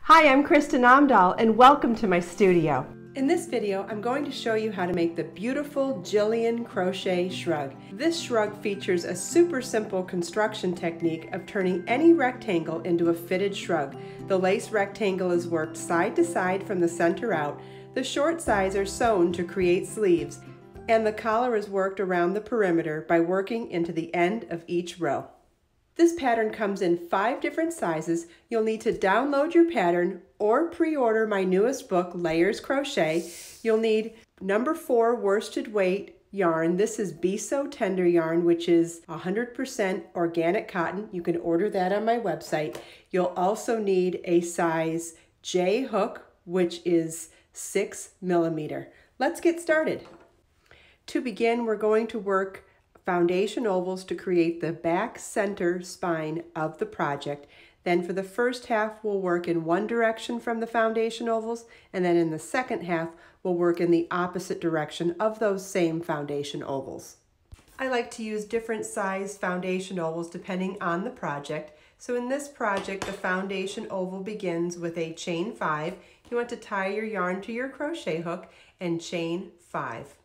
Hi, I'm Kristin Omdahl and welcome to my studio. In this video, I'm going to show you how to make the beautiful Gillian Crochet Shrug. This shrug features a super simple construction technique of turning any rectangle into a fitted shrug. The lace rectangle is worked side to side from the center out. The short sides are sewn to create sleeves, and the collar is worked around the perimeter by working into the end of each row. This pattern comes in 5 different sizes. You'll need to download your pattern or pre-order my newest book, Layers Crochet. You'll need number 4 worsted weight yarn. This is Be So Tender yarn, which is 100% organic cotton. You can order that on my website. You'll also need a size J hook, which is 6 millimeter. Let's get started. To begin, we're going to work foundation ovals to create the back center spine of the project. Then for the first half, we'll work in one direction from the foundation ovals, and then in the second half, we'll work in the opposite direction of those same foundation ovals. I like to use different size foundation ovals depending on the project. So in this project, the foundation oval begins with a chain 5. You want to tie your yarn to your crochet hook and chain 5.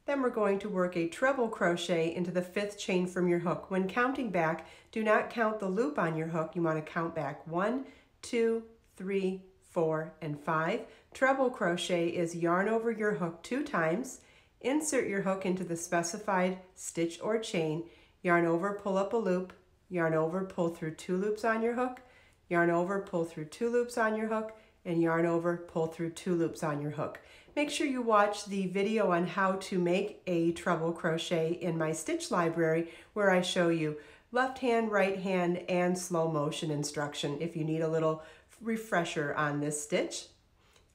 Then we're going to work a treble crochet into the 5th chain from your hook. When counting back, do not count the loop on your hook. You want to count back 1, 2, 3, 4, and 5. Treble crochet is yarn over your hook 2 times, insert your hook into the specified stitch or chain, yarn over, pull up a loop, yarn over, pull through 2 loops on your hook, yarn over, pull through 2 loops on your hook, and yarn over, pull through 2 loops on your hook. Make sure you watch the video on how to make a treble crochet in my stitch library, where I show you left hand, right hand, and slow motion instruction if you need a little refresher on this stitch.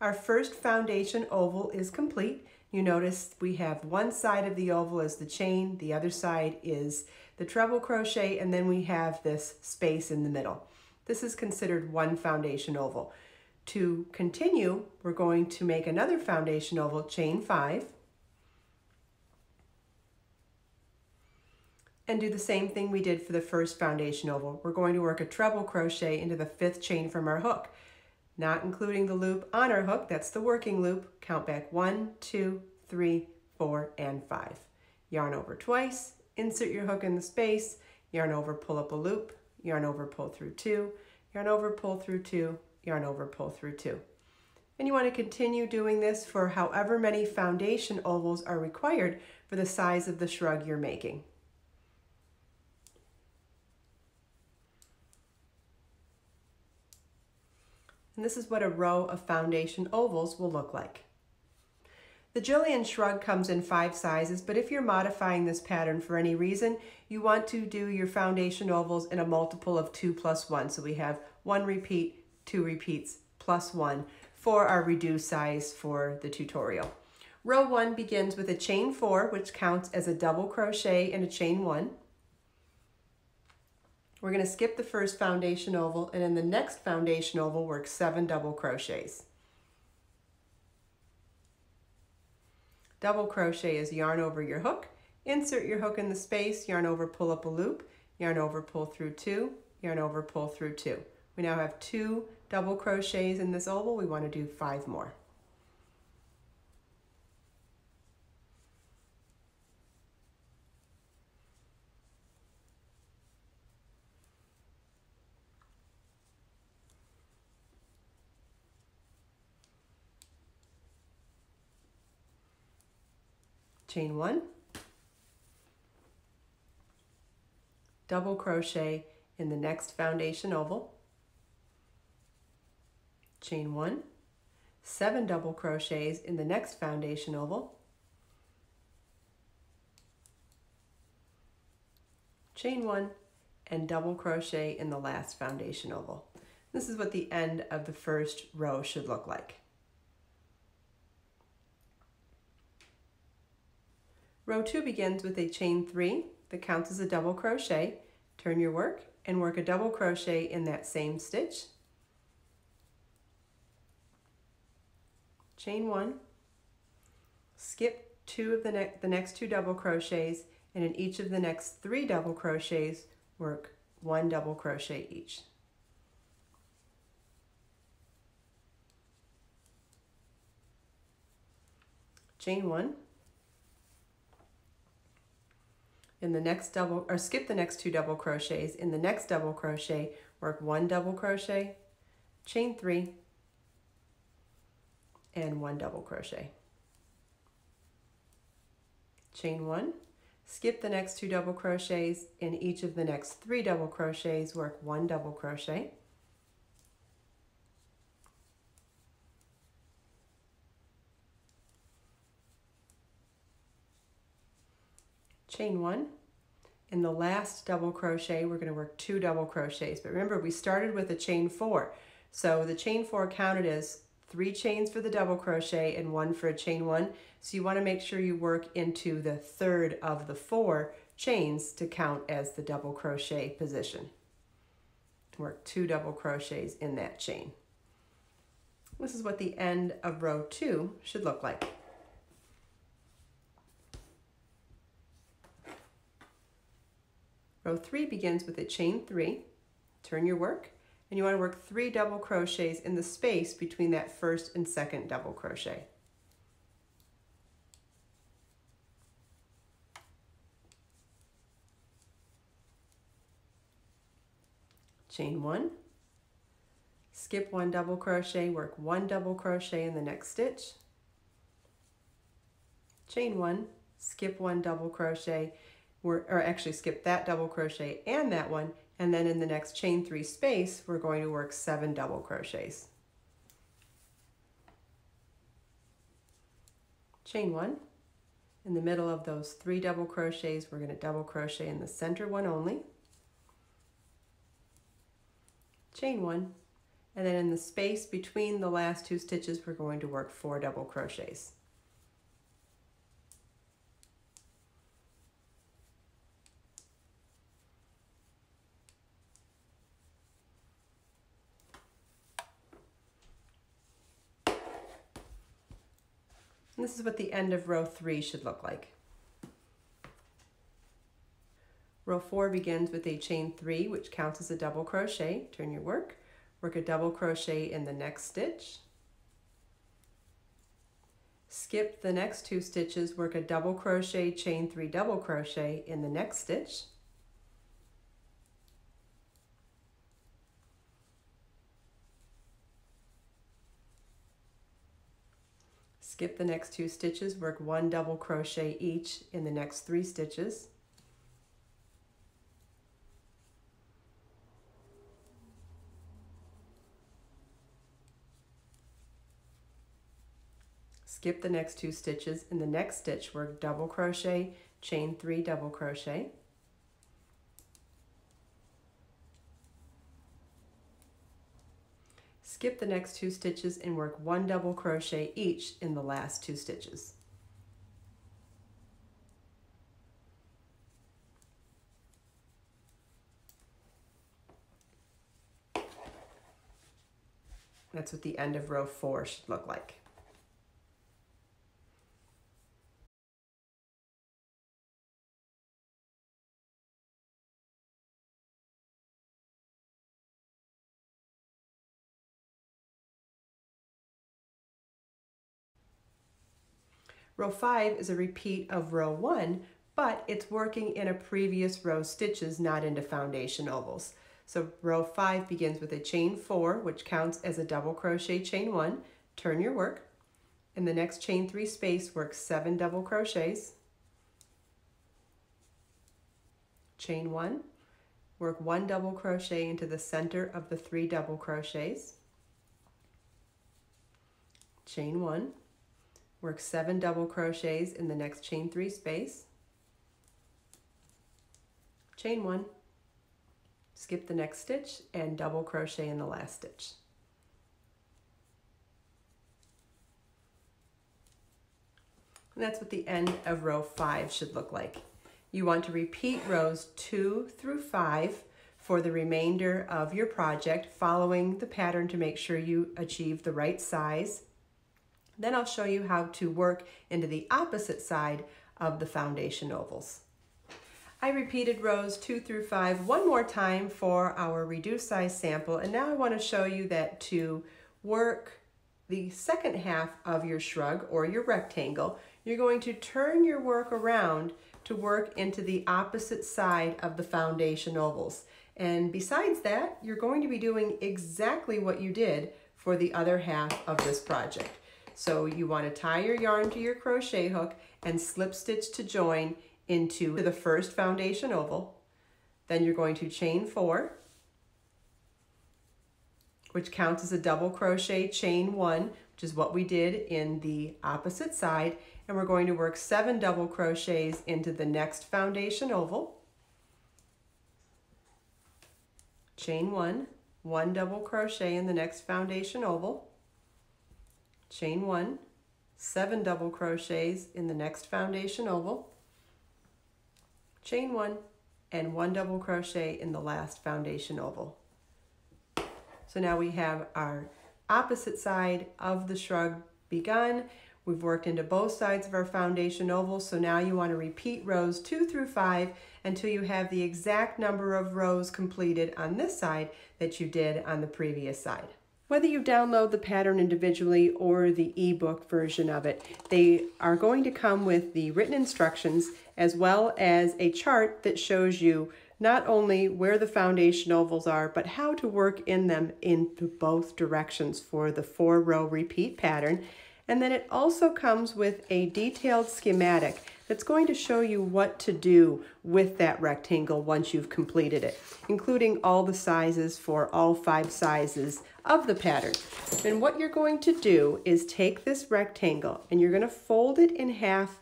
Our first foundation oval is complete. You notice we have one side of the oval is the chain, the other side is the treble crochet, and then we have this space in the middle. This is considered one foundation oval. To continue, we're going to make another foundation oval, chain 5, and do the same thing we did for the first foundation oval. We're going to work a treble crochet into the 5th chain from our hook, not including the loop on our hook. That's the working loop. Count back 1, 2, 3, 4, and 5. Yarn over twice, insert your hook in the space, yarn over, pull up a loop, yarn over, pull through 2, yarn over, pull through 2, yarn over, pull through 2. And you want to continue doing this for however many foundation ovals are required for the size of the shrug you're making. And this is what a row of foundation ovals will look like. The Gillian Shrug comes in 5 sizes, but if you're modifying this pattern for any reason, you want to do your foundation ovals in a multiple of 2 plus 1. So we have 1 repeat, 2 repeats, plus 1 for our reduced size for the tutorial. Row 1 begins with a chain 4, which counts as a double crochet and a chain 1. We're going to skip the first foundation oval, and in the next foundation oval work 7 double crochets. Double crochet is yarn over your hook, insert your hook in the space, yarn over, pull up a loop, yarn over, pull through 2, yarn over, pull through 2. We now have 2 double crochets in this oval. We want to do 5 more. Chain 1, double crochet in the next foundation oval, chain 1, 7 double crochets in the next foundation oval, chain 1, and double crochet in the last foundation oval. This is what the end of the first row should look like. Row 2 begins with a chain 3 that counts as a double crochet. Turn your work and work a double crochet in that same stitch. Chain 1, skip 2 of the next 2 double crochets, and in each of the next 3 double crochets work 1 double crochet each. Chain 1. In the next double, or skip the next 2 double crochets. In the next double crochet, work 1 double crochet, chain 3, and 1 double crochet. Chain 1, skip the next 2 double crochets. In each of the next 3 double crochets, work 1 double crochet. Chain 1. In the last double crochet, we're going to work 2 double crochets. But remember, we started with a chain 4. So the chain 4 counted as 3 chains for the double crochet and 1 for a chain 1. So you want to make sure you work into the third of the 4 chains to count as the double crochet position. Work 2 double crochets in that chain. This is what the end of row 2 should look like. Row 3 begins with a chain 3, turn your work, and you want to work 3 double crochets in the space between that first and second double crochet. Chain 1, skip 1 double crochet, work 1 double crochet in the next stitch. Chain 1, skip 1 double crochet, or actually skip that double crochet and that one, and then in the next chain 3 space, we're going to work 7 double crochets. Chain 1. In the middle of those 3 double crochets, we're going to double crochet in the center one only. Chain 1. And then in the space between the last 2 stitches, we're going to work 4 double crochets. And this is what the end of row 3 should look like. Row 4 begins with a chain 3, which counts as a double crochet. Turn your work, work a double crochet in the next stitch. Skip the next 2 stitches, work a double crochet, chain 3 double crochet in the next stitch. Skip the next 2 stitches, work 1 double crochet each in the next 3 stitches. Skip the next 2 stitches. In the next stitch, work double crochet, chain 3 double crochet. Skip the next 2 stitches and work 1 double crochet each in the last 2 stitches. That's what the end of row 4 should look like. Row 5 is a repeat of row 1, but it's working in a previous row stitches, not into foundation ovals. So row 5 begins with a chain 4, which counts as a double crochet chain 1. Turn your work. In the next chain 3 space, work 7 double crochets. Chain 1, work 1 double crochet into the center of the 3 double crochets. Chain 1. Work 7 double crochets in the next chain 3 space. Chain 1, skip the next stitch and double crochet in the last stitch. And that's what the end of row 5 should look like. You want to repeat rows 2 through 5 for the remainder of your project, following the pattern to make sure you achieve the right size. Then I'll show you how to work into the opposite side of the foundation ovals. I repeated rows 2 through 5 one more time for our reduced size sample, and now I want to show you that to work the second half of your shrug or your rectangle, you're going to turn your work around to work into the opposite side of the foundation ovals. And besides that, you're going to be doing exactly what you did for the other half of this project. So you want to tie your yarn to your crochet hook and slip stitch to join into the first foundation oval. Then you're going to chain 4, which counts as a double crochet, chain 1, which is what we did in the opposite side, and we're going to work 7 double crochets into the next foundation oval. Chain 1, 1 double crochet in the next foundation oval. Chain 1, 7 double crochets in the next foundation oval. Chain 1, and 1 double crochet in the last foundation oval. So now we have our opposite side of the shrug begun. We've worked into both sides of our foundation oval, so now you want to repeat rows 2 through 5 until you have the exact number of rows completed on this side that you did on the previous side. Whether you download the pattern individually or the ebook version of it, they are going to come with the written instructions as well as a chart that shows you not only where the foundation ovals are, but how to work in them into both directions for the 4-row repeat pattern. And then it also comes with a detailed schematic that's going to show you what to do with that rectangle once you've completed it, including all the sizes for all 5 sizes of the pattern. And what you're going to do is take this rectangle and you're going to fold it in half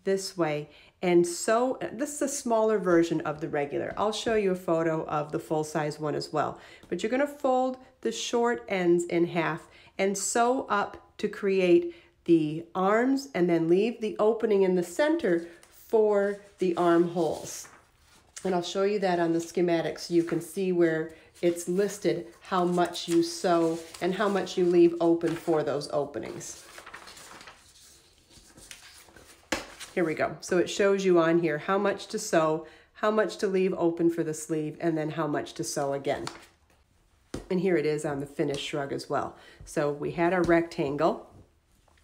this way. And so this is a smaller version of the regular. I'll show you a photo of the full-size one as well. But you're going to fold the short ends in half and sew up to create the arms and then leave the opening in the center for the armholes. And I'll show you that on the schematic so you can see where it's listed how much you sew and how much you leave open for those openings. Here we go. So it shows you on here how much to sew, how much to leave open for the sleeve, and then how much to sew again. And here it is on the finished shrug as well. So we had our rectangle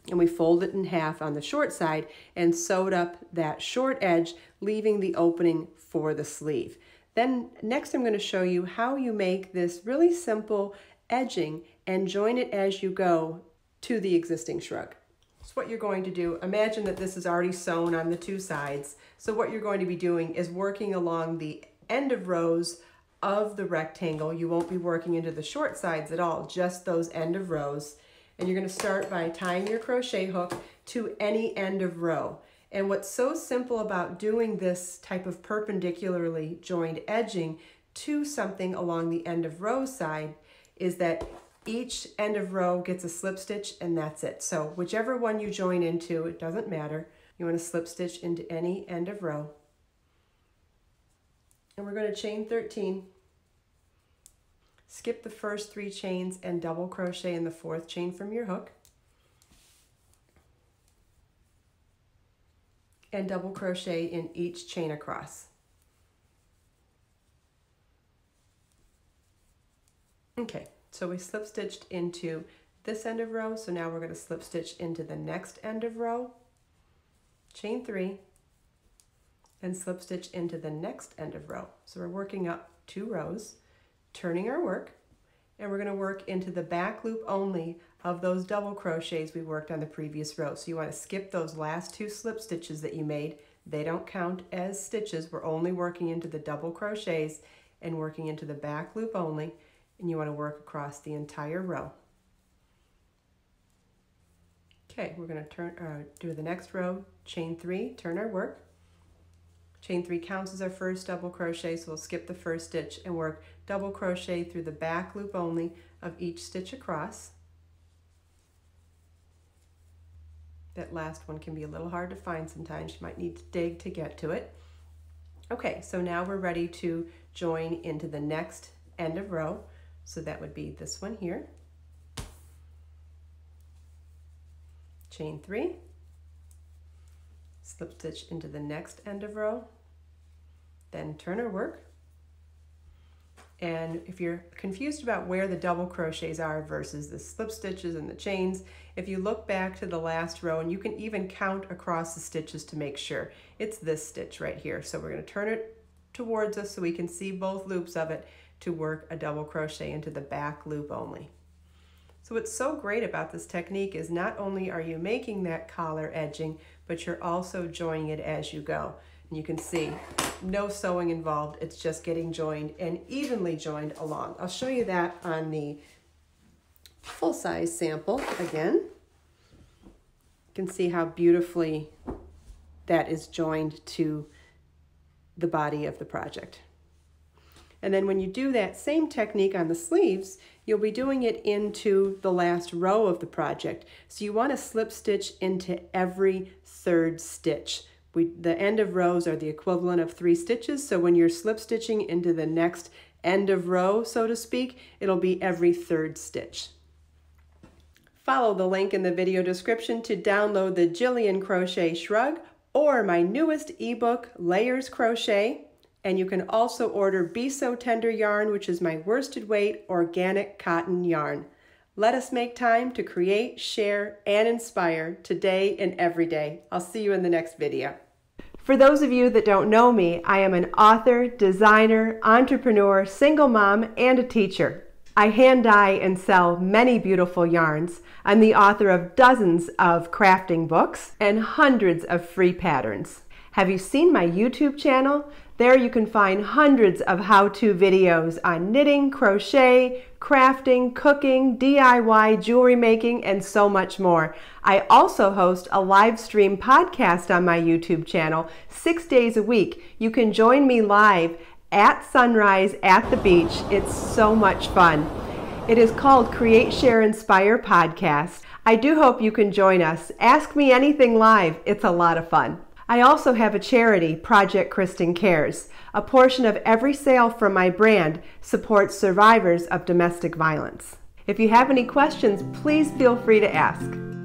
and we fold it in half on the short side and sewed up that short edge, leaving the opening for the sleeve. Then next I'm going to show you how you make this really simple edging and join it as you go to the existing shrug. So what you're going to do, imagine that this is already sewn on the 2 sides. So what you're going to be doing is working along the end of rows of the rectangle. You won't be working into the short sides at all, just those end of rows. And you're going to start by tying your crochet hook to any end of row. And what's so simple about doing this type of perpendicularly joined edging to something along the end of row side is that each end of row gets a slip stitch and that's it. So whichever one you join into, it doesn't matter. You want to slip stitch into any end of row. And we're going to chain 13. Skip the first 3 chains and double crochet in the 4th chain from your hook. And double crochet in each chain across. Okay, so we slip stitched into this end of row, so now we're going to slip stitch into the next end of row, chain 3, and slip stitch into the next end of row. So we're working up 2 rows, turning our work, and we're going to work into the back loop only of those double crochets we worked on the previous row. So you want to skip those last 2 slip stitches that you made. They don't count as stitches. We're only working into the double crochets and working into the back loop only, and you want to work across the entire row. Okay, we're going to do the next row, chain 3, turn our work. Chain 3 counts as our first double crochet, so we'll skip the first stitch and work double crochet through the back loop only of each stitch across. That last one can be a little hard to find sometimes. You might need to dig to get to it. Okay, so now we're ready to join into the next end of row. So that would be this one here. Chain 3, slip stitch into the next end of row, Then turn our work. And if you're confused about where the double crochets are versus the slip stitches and the chains, if you look back to the last row, and you can even count across the stitches to make sure, it's this stitch right here. So we're going to turn it towards us so we can see both loops of it to work a double crochet into the back loop only. So what's so great about this technique is not only are you making that collar edging, but you're also joining it as you go. And you can see no sewing involved, it's just getting joined and evenly joined along. I'll show you that on the full-size sample again. You can see how beautifully that is joined to the body of the project. And then when you do that same technique on the sleeves, you'll be doing it into the last row of the project. So you want to slip stitch into every third stitch. The end of rows are the equivalent of 3 stitches, so when you're slip stitching into the next end of row, so to speak, it'll be every third stitch. Follow the link in the video description to download the Gillian Crochet Shrug or my newest ebook, Layers Crochet, and you can also order Be So Tender yarn, which is my worsted weight organic cotton yarn. Let us make time to create, share, and inspire today and every day. I'll see you in the next video. For those of you that don't know me, I am an author, designer, entrepreneur, single mom, and a teacher. I hand dye and sell many beautiful yarns. I'm the author of dozens of crafting books and hundreds of free patterns. Have you seen my YouTube channel? There you can find hundreds of how-to videos on knitting, crochet, crafting, cooking, DIY, jewelry making, and so much more. I also host a live stream podcast on my YouTube channel 6 days a week. You can join me live at sunrise at the beach. It's so much fun. It is called Create, Share, Inspire Podcast. I do hope you can join us. Ask Me Anything live. It's a lot of fun. I also have a charity, Project Kristin Cares. A portion of every sale from my brand supports survivors of domestic violence. If you have any questions, please feel free to ask.